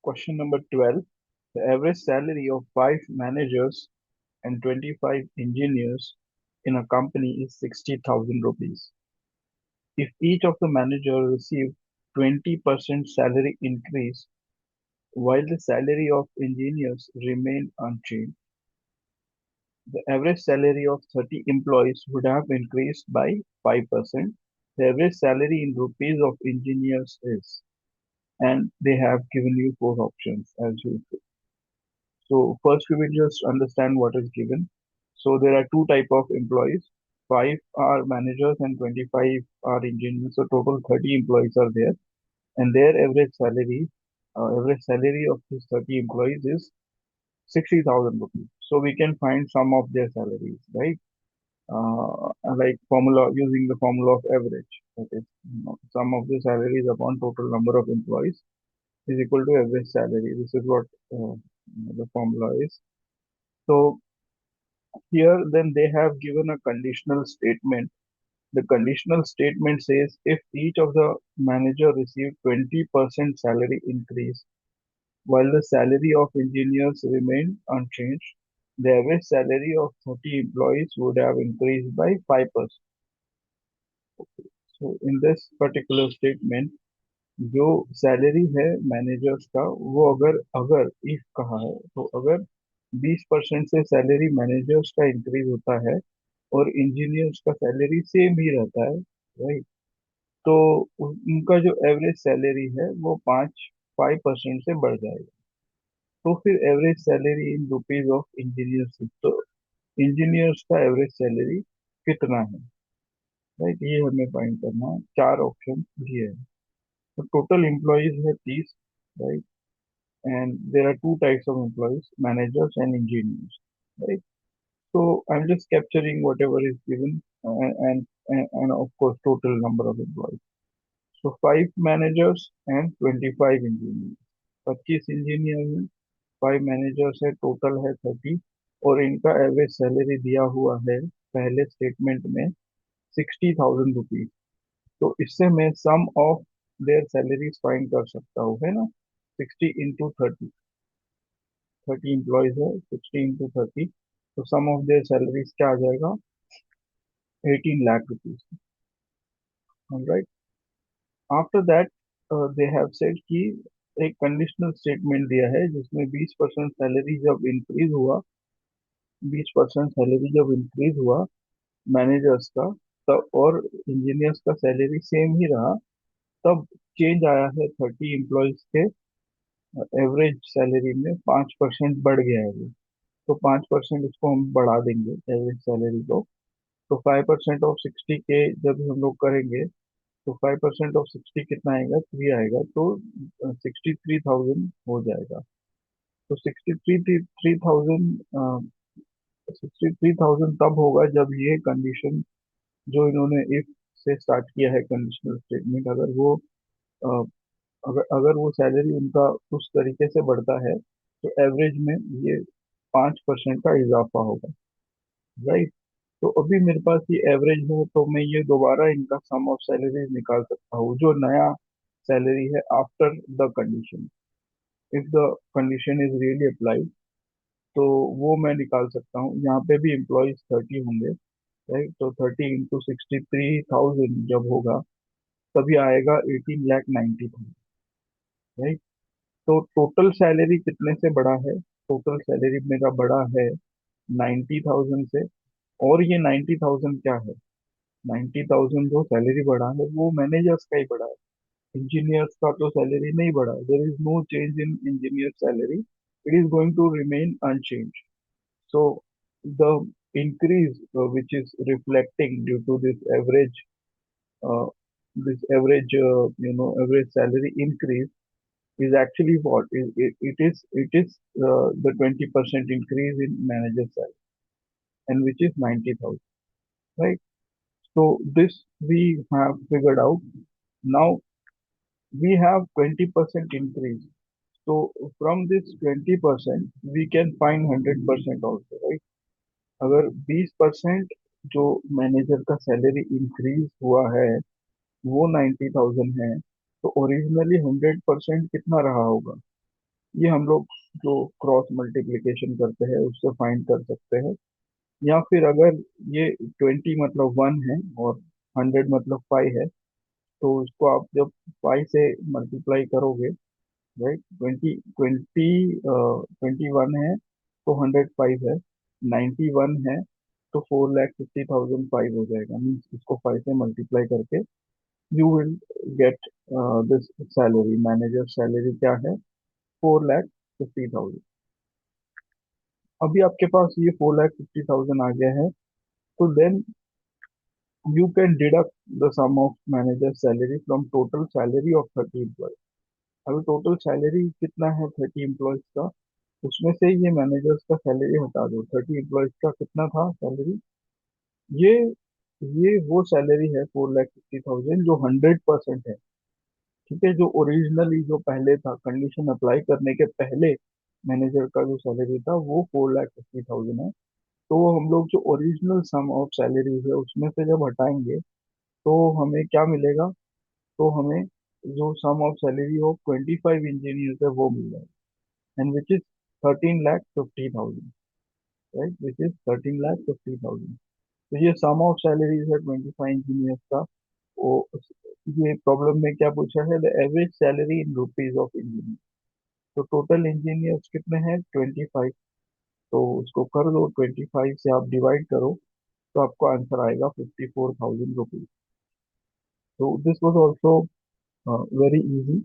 Question number 12. The average salary of 5 managers and 25 engineers in a company is 60,000 rupees. If each of the managers received 20% salary increase while the salary of engineers remained unchanged, the average salary of 30 employees would have increased by 5%. The average salary in rupees of engineers is, and they have given you four options as usual. So first we will just understand what is given. So there are two type of employees. Five are managers and 25 are engineers. So total 30 employees are there, and their average salary of these 30 employees is 60,000 rupees. So we can find some of their salaries, right? Like formula using the formula of average. That is, sum of the salaries upon total number of employees is equal to average salary. This is what the formula is. So here then they have given a conditional statement. The conditional statement says if each of the manager received 20% salary increase while the salary of engineers remained unchanged, the average salary of 30 employees would have increased by 5%. So in this particular statement, जो salary है managers का वो अगर अगर if कहा है तो अगर 20% से सैलरी मैनेजर्स का इंक्रीज होता है और इंजीनियर्स का सैलरी सेम ही रहता है, राइट? तो उनका जो एवरेज सैलरी है वो 5% से बढ़ जाएगा। तो फिर average salary in rupees of engineers, तो इंजीनियर्स का एवरेज सैलरी कितना है, राइट? ये हमें फाइंड करना है। चार ऑप्शन दिए हैं। तो टोटल एम्प्लॉयज है 30, right? And there are two types of employees, managers and engineers, right? So I'm just capturing whatever is given, and of course total number of employees. So 5 managers and 25 engineers. 25 engineer हैं, 5 managers है, total है 30, और इनका average salary दिया हुआ है पहले statement में 60,000 रुपीज। तो इससे मैं सम ऑफ देयर सैलरीज फाइंड कर सकता हूँ, है ना? 60 इंटू 30, 30 एम्प्लॉयज है, 60 इंटू 30, तो सम ऑफ देयर सैलरीज क्या आ जाएगा? 18 lakh rupees, right? After that they have said कि एक कंडीशनल स्टेटमेंट दिया है जिसमें 20% सैलरी जब इंक्रीज हुआ, 20% सैलरी जब इंक्रीज हुआ मैनेजर्स का, तब और इंजीनियर्स का सैलरी सेम ही रहा, तब चेंज आया है 30 एम्प्लॉयज के एवरेज सैलरी में 5% बढ़ गया है वो। तो 5% इसको हम बढ़ा देंगे एवरेज सैलरी को। तो 5% ऑफ 60 के जब हम लोग करेंगे तो 5% ऑफ 60 कितना आएगा? 3 आएगा, तो 63,000 हो जाएगा। तो 63,000 तब होगा जब ये कंडीशन जो इन्होंने इफ से स्टार्ट किया है कंडीशनल स्टेटमेंट, अगर वो अ, अगर वो सैलरी उनका उस तरीके से बढ़ता है तो एवरेज में ये 5% का इजाफा होगा, राइट? तो अभी मेरे पास ये एवरेज है, तो मैं ये दोबारा इनका सम ऑफ सैलरीज निकाल सकता हूँ जो नया सैलरी है after the condition. If the condition is really applied तो वो मैं निकाल सकता हूँ। यहाँ पे भी एम्प्लॉयज 30 होंगे, राइट? तो 30 इंटू 63,000 जब होगा तभी आएगा 18,90,000, राइट? तो टोटल सैलरी कितने से बढ़ा है? टोटल सैलरी मेरा बढ़ा है 90,000 से। और ये 90,000 क्या है? 90,000 जो सैलरी बढ़ा है वो मैनेजर्स का ही बढ़ा है, इंजीनियर्स का तो सैलरी नहीं बढ़ा। There is no change in engineer salary, it is going to remain unchange. So the increase which is reflecting due to uh, this average average salary increase is actually what it is the 20% increase in manager salary, and which is 90,000, right? So this we have figured out. Now we have 20% increase. So from this 20% we can find 100% also, right? अगर 20% जो manager का salary increase हुआ है वो 90,000 है, तो originally 100% कितना रहा होगा? ये हम लोग जो क्रॉस मल्टीप्लिकेशन करते हैं उससे फाइंड कर सकते हैं। या फिर अगर ये 20 मतलब 1 है और 100 मतलब 5 है, तो इसको आप जब 5 से मल्टीप्लाई करोगे, राइट, 21 है तो 105 है, 91 है तो 4,50,005 हो जाएगा। मीन्स इसको 5 से मल्टीप्लाई करके you will get this salary. Manager salary क्या है? 4,50,000। अभी आपके पास ये 4,50,000 आ गया है, तो then you can deduct the sum of manager salary from total salary of 30 employ. अभी टोटल सैलरी कितना है 30 एम्प्लॉयज का, उसमें से ये मैनेजर्स का सैलरी हटा दो। 30 एम्प्लॉयज का कितना था सैलरी? ये ये वो सैलरी है 4,50,000 जो 100% है। ठीक है, जो ओरिजिनली जो पहले था कंडीशन अप्लाई करने के पहले मैनेजर का जो सैलरी था वो 4,50,000 है। तो हम लोग जो ओरिजिनल सम ऑफ सैलरी है उसमें से जब हटाएंगे तो हमें क्या मिलेगा? तो हमें जो सम ऑफ सैलरी ऑफ 25 इंजीनियर्स है वो मिल जाएगा, and which is 13,50,000, right, which is 13,50,000। तो ये सम ऑफ सैलरीज है 25 इंजीनियर्स का। वो ये प्रॉब्लम में क्या पूछा है? The average salary in rupees of engineer. तो टोटल इंजीनियर्स कितने हैं? 25। तो उसको कर दो, 25 से आप डिवाइड करो तो आपको आंसर आएगा 54,000 रुपीज। तो this was also very easy.